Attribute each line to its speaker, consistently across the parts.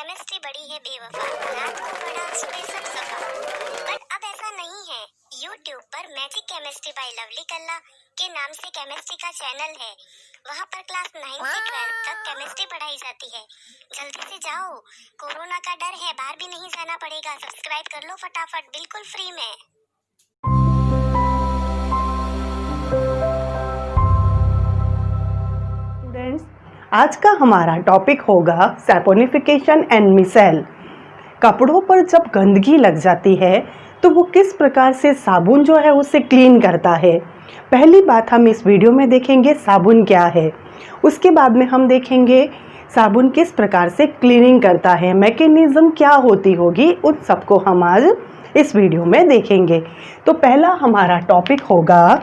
Speaker 1: Chemistry बड़ी है बेवफा, रात को पढ़ा सुबह सब सफा। बट अब ऐसा नहीं है। यूट्यूब पर मैजिक केमिस्ट्री बाय लवली कल्ला के नाम से केमिस्ट्री का चैनल है। वहाँ पर क्लास 9 से 12 तक केमिस्ट्री पढ़ाई जाती है। जल्दी से जाओ, कोरोना का डर है, बाहर भी नहीं जाना पड़ेगा। सब्सक्राइब कर लो फटाफट, बिल्कुल फ्री में।
Speaker 2: स्टूडेंट्स, आज का हमारा टॉपिक होगा सैपोनिफिकेशन एंड मिसेल। कपड़ों पर जब गंदगी लग जाती है तो वो किस प्रकार से साबुन जो है उसे क्लीन करता है। पहली बात हम इस वीडियो में देखेंगे साबुन क्या है। उसके बाद में हम देखेंगे साबुन किस प्रकार से क्लीनिंग करता है, मैकेनिज्म क्या होती होगी, उन सबको हम आज इस वीडियो में देखेंगे। तो पहला हमारा टॉपिक होगा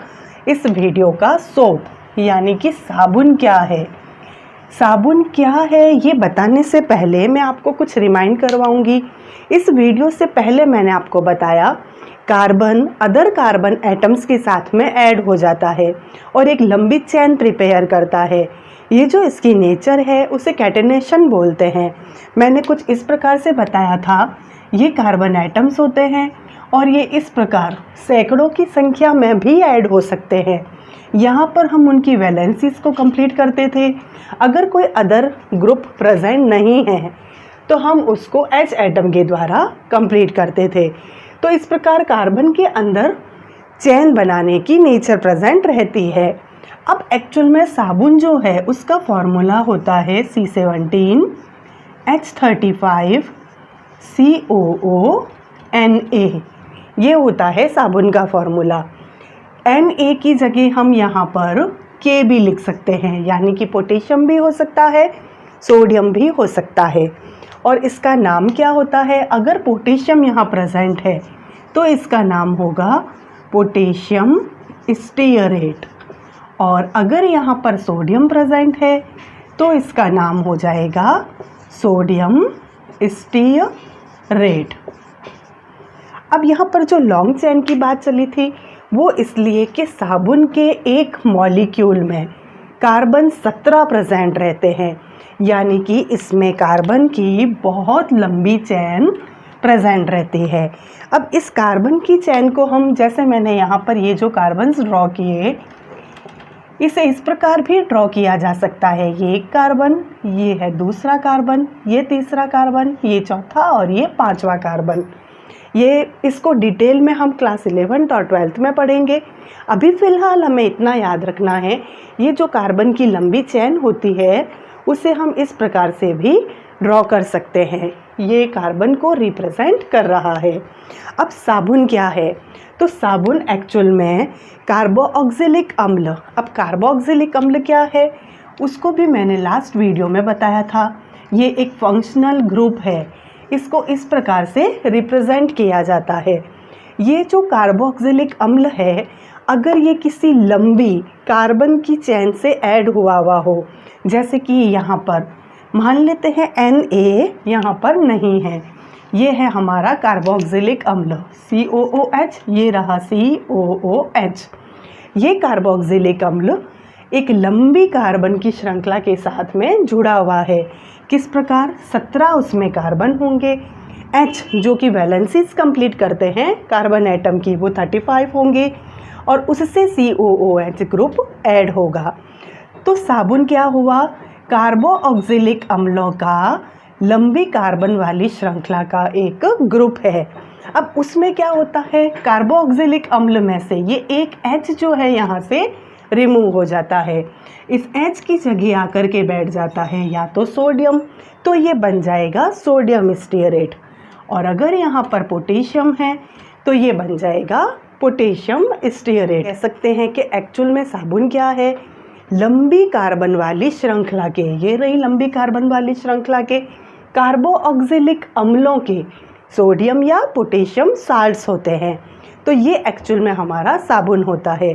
Speaker 2: इस वीडियो का सोप, यानी कि साबुन क्या है। साबुन क्या है ये बताने से पहले मैं आपको कुछ रिमाइंड करवाऊंगी। इस वीडियो से पहले मैंने आपको बताया कार्बन अदर कार्बन एटम्स के साथ में ऐड हो जाता है और एक लंबी चेन प्रिपेयर करता है। ये जो इसकी नेचर है उसे कैटेनेशन बोलते हैं। मैंने कुछ इस प्रकार से बताया था, ये कार्बन एटम्स होते हैं और ये इस प्रकार सैकड़ों की संख्या में भी ऐड हो सकते हैं। यहाँ पर हम उनकी वैलेंसीज को कंप्लीट करते थे। अगर कोई अदर ग्रुप प्रेजेंट नहीं है तो हम उसको H एटम के द्वारा कंप्लीट करते थे। तो इस प्रकार कार्बन के अंदर चेन बनाने की नेचर प्रेजेंट रहती है। अब एक्चुअल में साबुन जो है उसका फॉर्मूला होता है C17 H35 COO Na। ये होता है साबुन का फॉर्मूला। Na की जगह हम यहाँ पर K भी लिख सकते हैं, यानी कि पोटेशियम भी हो सकता है, सोडियम भी हो सकता है। और इसका नाम क्या होता है, अगर पोटेशियम यहाँ प्रेजेंट है तो इसका नाम होगा पोटेशियम स्टीयरेट, और अगर यहाँ पर सोडियम प्रेजेंट है तो इसका नाम हो जाएगा सोडियम स्टीयरेट। अब यहाँ पर जो लॉन्ग चेन की बात चली थी वो इसलिए कि साबुन के एक मॉलिक्यूल में कार्बन 17 प्रेजेंट रहते हैं, यानी कि इसमें कार्बन की बहुत लंबी चेन प्रेजेंट रहती है। अब इस कार्बन की चेन को हम, जैसे मैंने यहाँ पर ये जो कार्बन्स ड्रॉ किए, इसे इस प्रकार भी ड्रॉ किया जा सकता है। ये एक कार्बन, ये है दूसरा कार्बन, ये तीसरा कार्बन, ये चौथा और ये पांचवा कार्बन। ये इसको डिटेल में हम क्लास 11th और 12th में पढ़ेंगे। अभी फ़िलहाल हमें इतना याद रखना है, ये जो कार्बन की लंबी चेन होती है उसे हम इस प्रकार से भी ड्रॉ कर सकते हैं। ये कार्बन को रिप्रेजेंट कर रहा है। अब साबुन क्या है, तो साबुन एक्चुअल में कार्बोक्सिलिक अम्ल। अब कार्बोक्सिलिक अम्ल क्या है उसको भी मैंने लास्ट वीडियो में बताया था। ये एक फंक्शनल ग्रुप है, इसको इस प्रकार से रिप्रेजेंट किया जाता है। ये जो कार्बोक्सिलिक अम्ल है, अगर ये किसी लंबी कार्बन की चेन से ऐड हुआ हो, जैसे कि यहाँ पर मान लेते हैं Na यहाँ पर नहीं है, ये है हमारा कार्बोक्सिलिक अम्ल COOH, ये रहा COOH। ये कार्बोक्सिलिक अम्ल एक लंबी कार्बन की श्रृंखला के साथ में जुड़ा हुआ है। किस प्रकार, 17 उसमें कार्बन होंगे। H जो कि वैलेंसीज कंप्लीट करते हैं कार्बन एटम की, वो 35 होंगे और उससे COOH ग्रुप ऐड होगा। तो साबुन क्या हुआ, कार्बोक्सिलिक अम्लों का लंबी कार्बन वाली श्रृंखला का एक ग्रुप है। अब उसमें क्या होता है, कार्बोक्सिलिक अम्ल में से ये एक H जो है यहाँ से रिमूव हो जाता है। इस H की जगह आकर के बैठ जाता है या तो सोडियम, तो ये बन जाएगा सोडियम स्टीयरेट। और अगर यहाँ पर पोटेशियम है तो ये बन जाएगा पोटेशियम स्टीयरेट। कह सकते हैं कि एक्चुअल में साबुन क्या है, लंबी कार्बन वाली श्रृंखला के, ये रही लंबी कार्बन वाली श्रृंखला के कार्बोक्सिलिक अम्लों के सोडियम या पोटेशियम साल्ट्स होते हैं। तो ये एक्चुअल में हमारा साबुन होता है।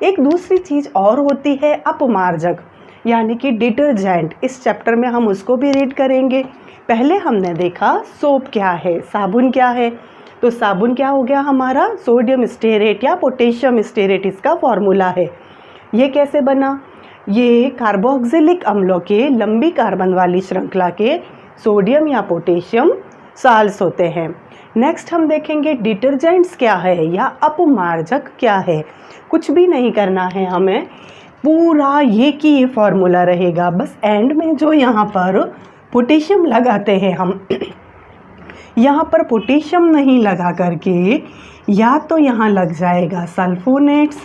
Speaker 2: एक दूसरी चीज़ और होती है अपमार्जक, यानी कि डिटर्जेंट। इस चैप्टर में हम उसको भी रीड करेंगे। पहले हमने देखा सोप क्या है, साबुन क्या है। तो साबुन क्या हो गया हमारा, सोडियम स्टीयरेट या पोटेशियम स्टीयरेट इसका फॉर्मूला है। ये कैसे बना, ये कार्बोक्सिलिक अम्लों के लंबी कार्बन वाली श्रृंखला के सोडियम या पोटेशियम साल्ट्स होते हैं। नेक्स्ट हम देखेंगे डिटर्जेंट्स क्या है या अपमार्जक क्या है। कुछ भी नहीं करना है हमें, पूरा ये की ये फॉर्मूला रहेगा, बस एंड में जो यहाँ पर पोटेशियम लगाते हैं हम यहाँ पर पोटेशियम नहीं लगा करके या तो यहाँ लग जाएगा सल्फोनेट्स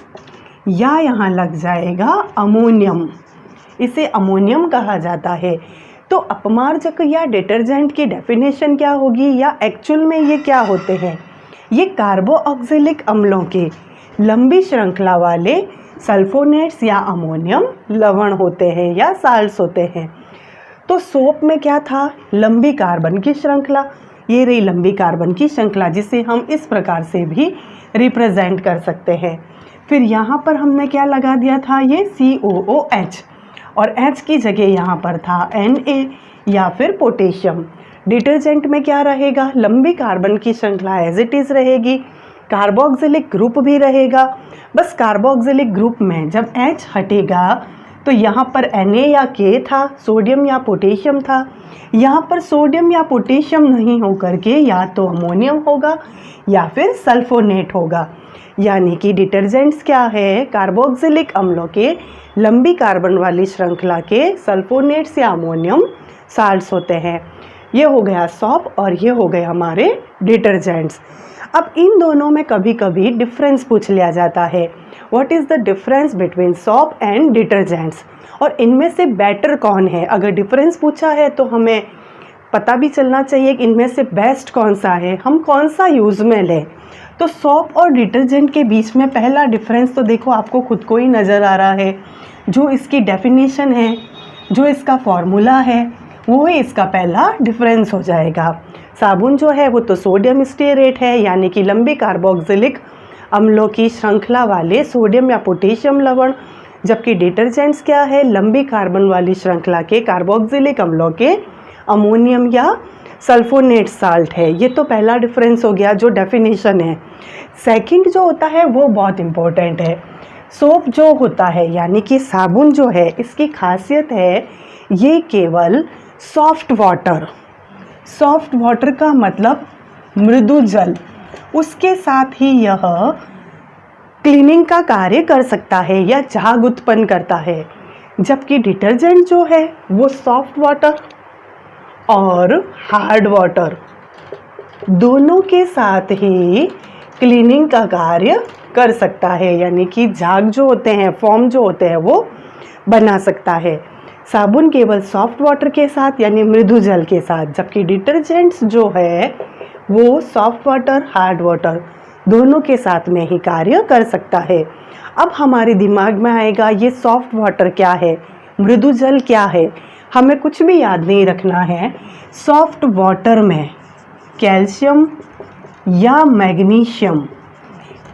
Speaker 2: या यहाँ लग जाएगा अमोनियम, इसे अमोनियम कहा जाता है। तो अपमार्जक या डिटर्जेंट की डेफिनेशन क्या होगी या एक्चुअल में ये क्या होते हैं? ये कार्बोऑक्सिलिक अम्लों के लंबी श्रृंखला वाले सल्फोनेट्स या अमोनियम लवण होते हैं या साल्ट्स होते हैं। तो सोप में क्या था? लंबी कार्बन की श्रृंखला, ये रही लंबी कार्बन की श्रृंखला जिसे हम इस प्रकार से भी रिप्रेजेंट कर सकते हैं। फिर यहाँ पर हमने क्या लगा दिया था? ये COOH और H की जगह यहाँ पर था Na या फिर पोटेशियम। डिटर्जेंट में क्या रहेगा? लंबी कार्बन की श्रृंखला एज इट इज़ रहेगी, कार्बोक्सिलिक ग्रुप भी रहेगा। बस कार्बोक्सिलिक ग्रुप में जब H हटेगा तो यहाँ पर Na या K था, सोडियम या पोटेशियम था। यहाँ पर सोडियम या पोटेशियम नहीं होकर के या तो अमोनियम होगा या फिर सल्फोनेट होगा। यानी कि डिटर्जेंट्स क्या है? कार्बोक्सिलिक अम्लों के लंबी कार्बन वाली श्रृंखला के सल्फोनेट्स या अमोनियम साल्ट्स होते हैं। ये हो गया सॉप और ये हो गए हमारे डिटर्जेंट्स। अब इन दोनों में कभी कभी डिफरेंस पूछ लिया जाता है, what is the difference between shop and detergents, और इनमें से बेटर कौन है। अगर डिफरेंस पूछा है तो हमें पता भी चलना चाहिए कि इनमें से बेस्ट कौन सा है, हम कौन सा यूज़ में लें। तो सॉप और डिटर्जेंट के बीच में पहला डिफरेंस तो देखो आपको खुद को ही नज़र आ रहा है, जो इसकी डेफिनेशन है, जो इसका फॉर्मूला है, वो ही इसका पहला डिफरेंस हो जाएगा। साबुन जो है वो तो सोडियम स्टीरेट है, यानी कि लंबी कार्बोक्सिलिक अम्लों की श्रृंखला वाले सोडियम या पोटेशियम लवण, जबकि डिटर्जेंट्स क्या है? लंबी कार्बन वाली श्रृंखला के कार्बोक्सिलिक अम्लों के अमोनियम या सल्फोनेट साल्ट है। ये तो पहला डिफरेंस हो गया जो डेफिनेशन है। सेकंड जो होता है वो बहुत इम्पोर्टेंट है। सोप जो होता है यानी कि साबुन जो है, इसकी खासियत है ये केवल सॉफ्ट वाटर का मतलब मृदु जल, उसके साथ ही यह क्लीनिंग का कार्य कर सकता है या झाग उत्पन्न करता है। जबकि डिटर्जेंट जो है वो सॉफ्ट वाटर और हार्ड वाटर दोनों के साथ ही क्लीनिंग का कार्य कर सकता है, यानी कि झाग जो होते हैं, फॉर्म जो होते हैं वो बना सकता है। साबुन केवल सॉफ्ट वाटर के साथ यानी मृदु जल के साथ, जबकि डिटर्जेंट्स जो है वो सॉफ्ट वाटर, हार्ड वाटर दोनों के साथ में ही कार्य कर सकता है। अब हमारे दिमाग में आएगा ये सॉफ्ट वाटर क्या है, मृदु जल क्या है। हमें कुछ भी याद नहीं रखना है। सॉफ्ट वाटर में कैल्शियम या मैग्नीशियम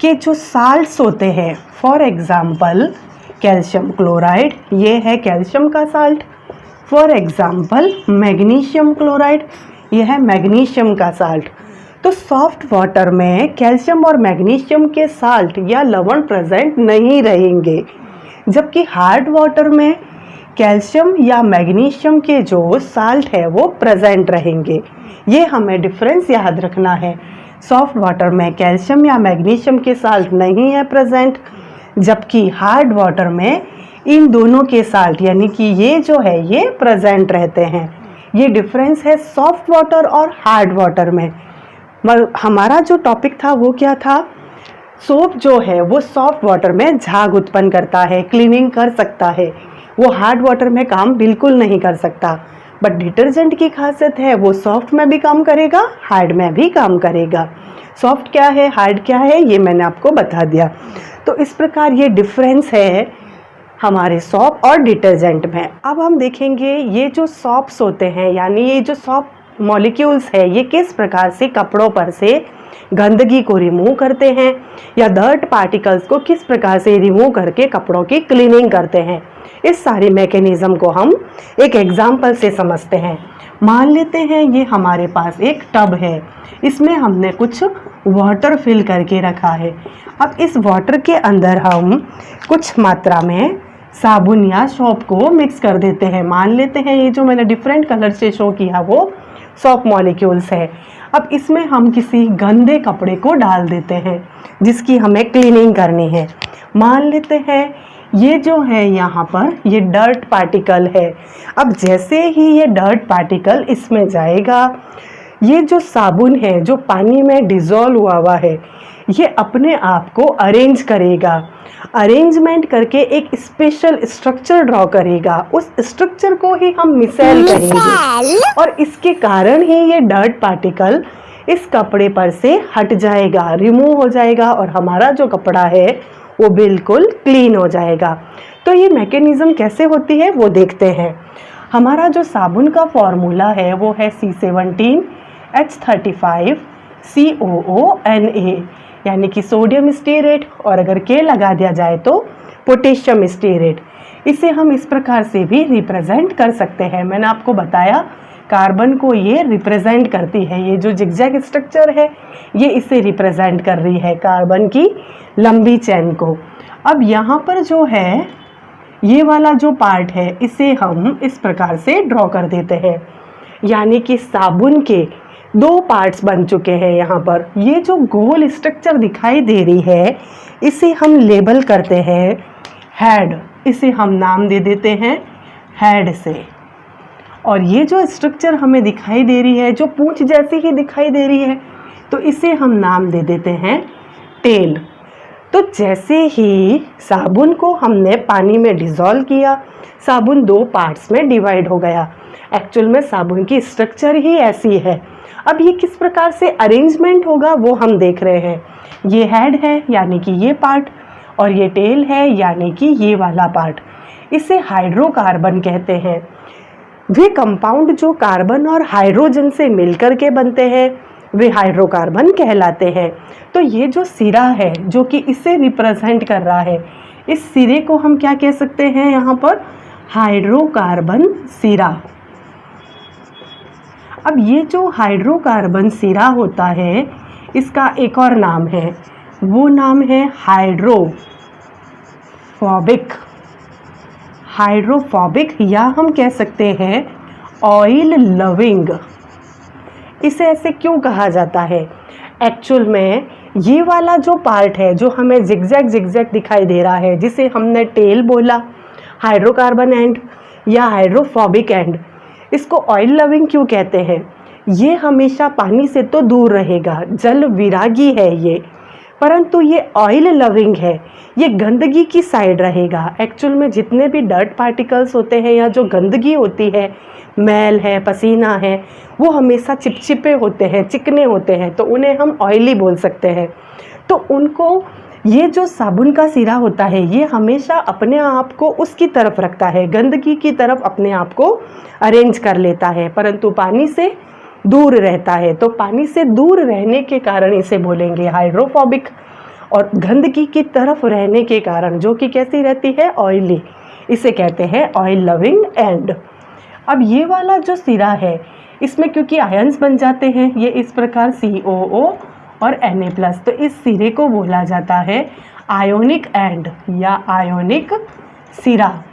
Speaker 2: के जो साल्ट्स होते हैं, फॉर एग्ज़ाम्पल कैल्शियम क्लोराइड, ये है कैल्शियम का salt. For example magnesium chloride, ये है मैग्नीशियम का साल्ट। तो सॉफ्ट वाटर में कैल्शियम और मैग्नीशियम के साल्ट या लवण प्रेजेंट नहीं रहेंगे, जबकि हार्ड वाटर में कैल्शियम या मैग्नीशियम के जो साल्ट है वो प्रेजेंट रहेंगे। ये हमें डिफरेंस याद रखना है। सॉफ्ट वाटर में कैल्शियम या मैग्नीशियम के साल्ट नहीं है प्रेजेंट, जबकि हार्ड वाटर में इन दोनों के साल्ट यानी कि ये जो है ये प्रेजेंट रहते हैं। ये डिफरेंस है सॉफ्ट वाटर और हार्ड वाटर में। हमारा जो टॉपिक था वो क्या था? सोप जो है वो सॉफ्ट वाटर में झाग उत्पन्न करता है, क्लीनिंग कर सकता है, वो हार्ड वाटर में काम बिल्कुल नहीं कर सकता। बट डिटर्जेंट की खासियत है वो सॉफ्ट में भी काम करेगा, हार्ड में भी काम करेगा। सॉफ्ट क्या है, हार्ड क्या है, ये मैंने आपको बता दिया। तो इस प्रकार ये डिफरेंस है हमारे सॉप और डिटर्जेंट में। अब हम देखेंगे ये जो सॉप्स होते हैं यानी ये जो सॉप मॉलिक्यूल्स है ये किस प्रकार से कपड़ों पर से गंदगी को रिमूव करते हैं या डर्ट पार्टिकल्स को किस प्रकार से रिमूव करके कपड़ों की क्लीनिंग करते हैं। इस सारी मैकेनिज्म को हम एक एग्जाम्पल से समझते हैं। मान लेते हैं ये हमारे पास एक टब है, इसमें हमने कुछ वाटर फिल करके रखा है। अब इस वाटर के अंदर हम कुछ मात्रा में साबुन या सोप को मिक्स कर देते हैं। मान लेते हैं ये जो मैंने डिफरेंट कलर से शो किया वो सोप मॉलिक्यूल्स है। अब इसमें हम किसी गंदे कपड़े को डाल देते हैं जिसकी हमें क्लीनिंग करनी है। मान लेते हैं ये जो है यहाँ पर ये डर्ट पार्टिकल है। अब जैसे ही ये डर्ट पार्टिकल इसमें जाएगा, ये जो साबुन है जो पानी में डिज़ोल्व हुआ है ये अपने आप को अरेंज करेगा। अरेंजमेंट करके एक स्पेशल स्ट्रक्चर ड्रॉ करेगा। उस स्ट्रक्चर को ही हम मिसेल कहेंगे और इसके कारण ही ये डर्ट पार्टिकल इस कपड़े पर से हट जाएगा, रिमूव हो जाएगा और हमारा जो कपड़ा है वो बिल्कुल क्लीन हो जाएगा। तो ये मैकेनिज़्म कैसे होती है वो देखते हैं। हमारा जो साबुन का फॉर्मूला है वो है C17H35COONA, यानी कि सोडियम स्टीरेट, और अगर के लगा दिया जाए तो पोटेशियम स्टीरेट। इसे हम इस प्रकार से भी रिप्रेजेंट कर सकते हैं। मैंने आपको बताया कार्बन को ये रिप्रेजेंट करती है, ये जो जिगजैग स्ट्रक्चर है ये इसे रिप्रेजेंट कर रही है, कार्बन की लंबी चेन को। अब यहाँ पर जो है ये वाला जो पार्ट है इसे हम इस प्रकार से ड्रॉ कर देते हैं, यानी कि साबुन के दो पार्ट्स बन चुके हैं। यहाँ पर ये जो गोल स्ट्रक्चर दिखाई दे रही है इसे हम लेबल करते हैं हेड। इसे हम नाम दे देते हैं हेड से। और ये जो स्ट्रक्चर हमें दिखाई दे रही है जो पूंछ जैसी ही दिखाई दे रही है तो इसे हम नाम दे देते हैं टेल। तो जैसे ही साबुन को हमने पानी में डिज़ोल्व किया, साबुन दो पार्ट्स में डिवाइड हो गया। एक्चुअल में साबुन की स्ट्रक्चर ही ऐसी है। अब ये किस प्रकार से अरेंजमेंट होगा वो हम देख रहे हैं। ये हेड है यानी कि ये पार्ट, और ये टेल है यानी कि ये वाला पार्ट। इसे हाइड्रोकार्बन कहते हैं। वे कंपाउंड जो कार्बन और हाइड्रोजन से मिलकर के बनते हैं वे हाइड्रोकार्बन कहलाते हैं। तो ये जो सिरा है जो कि इसे रिप्रेजेंट कर रहा है, इस सिरे को हम क्या कह सकते हैं यहाँ पर? हाइड्रोकार्बन सिरा। अब ये जो हाइड्रोकार्बन सिरा होता है इसका एक और नाम है, वो नाम है हाइड्रोफोबिक। हाइड्रोफोबिक या हम कह सकते हैं ऑयल लविंग। इसे ऐसे क्यों कहा जाता है? एक्चुअल में ये वाला जो पार्ट है जो हमें जिगजैग जिगजैग दिखाई दे रहा है, जिसे हमने टेल बोला, हाइड्रोकार्बन एंड या हाइड्रोफोबिक एंड, इसको ऑयल लविंग क्यों कहते हैं? ये हमेशा पानी से तो दूर रहेगा, जल विरागी है ये, परंतु ये ऑयल लविंग है, ये गंदगी की साइड रहेगा। एक्चुअल में जितने भी डर्ट पार्टिकल्स होते हैं या जो गंदगी होती है, मैल है, पसीना है, वो हमेशा चिपचिपे होते हैं, चिकने होते हैं, तो उन्हें हम ऑयली बोल सकते हैं। तो उनको ये जो साबुन का सिरा होता है ये हमेशा अपने आप को उसकी तरफ रखता है, गंदगी की तरफ अपने आप को अरेंज कर लेता है, परंतु पानी से दूर रहता है। तो पानी से दूर रहने के कारण इसे बोलेंगे हाइड्रोफोबिक, और गंदगी की तरफ रहने के कारण जो कि कैसी रहती है? ऑयली, इसे कहते हैं ऑयल लविंग एंड। अब ये वाला जो सिरा है इसमें क्योंकि आयंस बन जाते हैं, ये इस प्रकार COO और Na+, तो इस सिरे को बोला जाता है आयोनिक एंड या आयोनिक सिरा।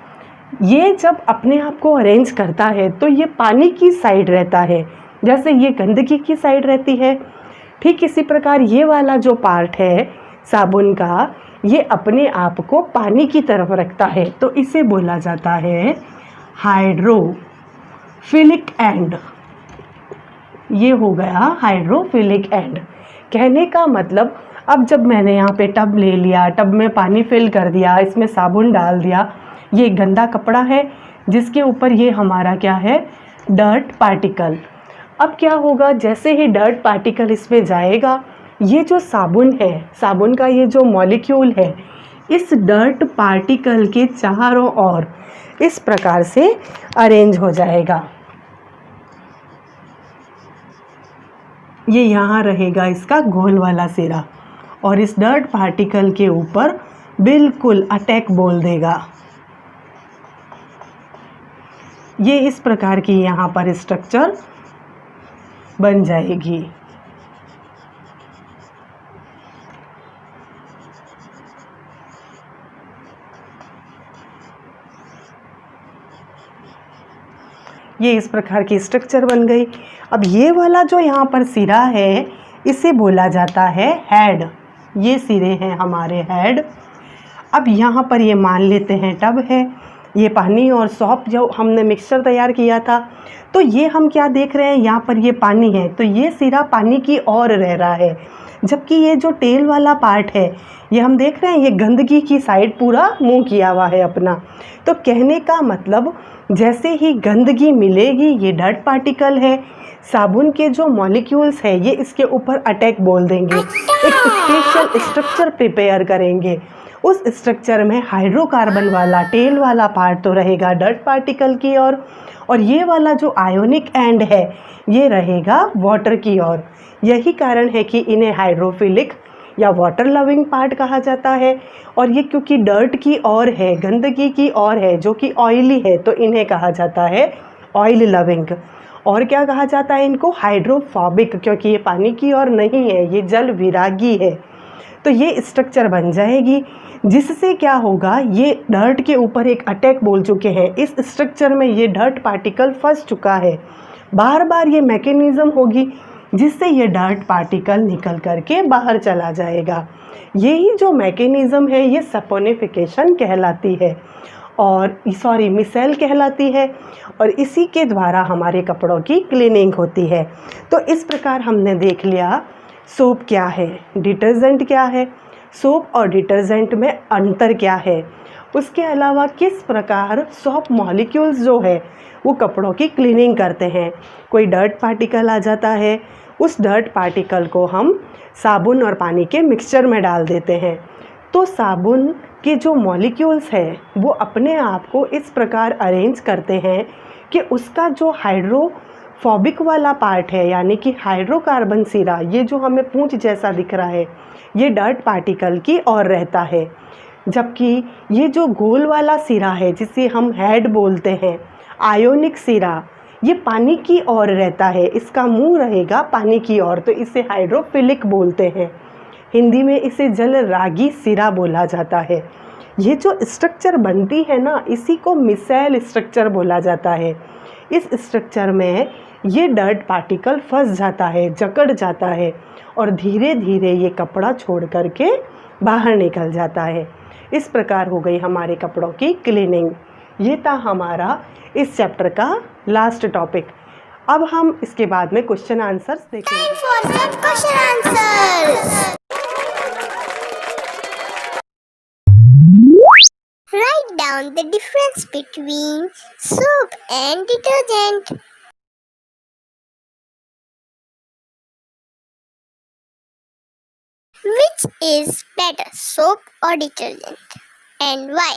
Speaker 2: ये जब अपने आप को अरेंज करता है तो ये पानी की साइड रहता है, जैसे ये गंदगी की साइड रहती है। ठीक इसी प्रकार ये वाला जो पार्ट है साबुन का, ये अपने आप को पानी की तरफ रखता है, तो इसे बोला जाता है हाइड्रोफिलिक एंड। ये हो गया हाइड्रोफिलिक एंड। कहने का मतलब, अब जब मैंने यहाँ पे टब ले लिया, टब में पानी फिल कर दिया, इसमें साबुन डाल दिया, ये गंदा कपड़ा है जिसके ऊपर ये हमारा क्या है? Dirt particle. अब क्या होगा? जैसे ही डर्ट पार्टिकल इसमें जाएगा, ये जो साबुन है, साबुन का ये जो मॉलिक्यूल है, इस डर्ट पार्टिकल के चारों ओर इस प्रकार से अरेंज हो जाएगा। ये यहाँ रहेगा इसका गोल वाला सिरा, और इस डर्ट पार्टिकल के ऊपर बिल्कुल अटैक बोल देगा। ये इस प्रकार की यहाँ पर स्ट्रक्चर बन जाएगी। ये इस प्रकार की स्ट्रक्चर बन गई। अब ये वाला जो यहाँ पर सिरा है इसे बोला जाता है हेड। ये सिरे हैं हमारे हेड। अब यहाँ पर ये मान लेते हैं टब है। ये पानी और सौंफ जो हमने मिक्सचर तैयार किया था, तो ये हम क्या देख रहे हैं, यहाँ पर ये पानी है तो ये सिरा पानी की ओर रह रहा है, जबकि ये जो टेल वाला पार्ट है ये हम देख रहे हैं ये गंदगी की साइड पूरा मुंह किया हुआ है अपना। तो कहने का मतलब जैसे ही गंदगी मिलेगी, ये डर्ट पार्टिकल है, साबुन के जो मॉलिक्यूल्स है ये इसके ऊपर अटैक बोल देंगे, एक स्पेशल स्ट्रक्चर प्रिपेयर करेंगे। उस स्ट्रक्चर में हाइड्रोकार्बन वाला टेल वाला पार्ट तो रहेगा डर्ट पार्टिकल की ओर, और ये वाला जो आयोनिक एंड है ये रहेगा वाटर की ओर। यही कारण है कि इन्हें हाइड्रोफिलिक या वाटर लविंग पार्ट कहा जाता है। और ये क्योंकि डर्ट की ओर है, गंदगी की ओर है जो कि ऑयली है, तो इन्हें कहा जाता है ऑयल लविंग। और क्या कहा जाता है इनको, हाइड्रोफोबिक, क्योंकि ये पानी की ओर नहीं है, ये जल विरागी है। तो ये स्ट्रक्चर बन जाएगी, जिससे क्या होगा, ये डर्ट के ऊपर एक अटैक बोल चुके हैं। इस स्ट्रक्चर में ये डर्ट पार्टिकल फंस चुका है, बार बार ये मैकेनिज़्म होगी जिससे ये डर्ट पार्टिकल निकल करके बाहर चला जाएगा। यही जो मैकेनिज़्म है ये सपोनिफिकेशन कहलाती है, और मिसेल कहलाती है, और इसी के द्वारा हमारे कपड़ों की क्लीनिंग होती है। तो इस प्रकार हमने देख लिया सोप क्या है, डिटर्जेंट क्या है, सोप और डिटर्जेंट में अंतर क्या है, उसके अलावा किस प्रकार सोप मॉलिक्यूल्स जो है वो कपड़ों की क्लीनिंग करते हैं। कोई डर्ट पार्टिकल आ जाता है, उस डर्ट पार्टिकल को हम साबुन और पानी के मिक्सचर में डाल देते हैं, तो साबुन के जो मॉलिक्यूल्स हैं वो अपने आप को इस प्रकार अरेंज करते हैं कि उसका जो हाइड्रोफोबिक वाला पार्ट है, यानी कि हाइड्रोकार्बन सिरा, ये जो हमें पूंछ जैसा दिख रहा है, ये डर्ट पार्टिकल की ओर रहता है, जबकि ये जो गोल वाला सिरा है जिसे हम हेड बोलते हैं, आयोनिक सिरा, ये पानी की ओर रहता है, इसका मुंह रहेगा पानी की ओर, तो इसे हाइड्रोफिलिक बोलते हैं। हिंदी में इसे जल रागी सिरा बोला जाता है। ये जो स्ट्रक्चर बनती है ना, इसी को मिसेल स्ट्रक्चर बोला जाता है। इस स्ट्रक्चर में ये डर्ट पार्टिकल फंस जाता है, जकड़ जाता है, और धीरे धीरे ये कपड़ा छोड़ करके बाहर निकल जाता है। इस प्रकार हो गई हमारे कपड़ों की क्लीनिंग। ये था हमारा इस चैप्टर का लास्ट टॉपिक। अब हम इसके बाद में क्वेश्चन आंसर्स देखेंगे।
Speaker 1: Write down the difference between soap and detergent. Which is better, soap or detergent, and why?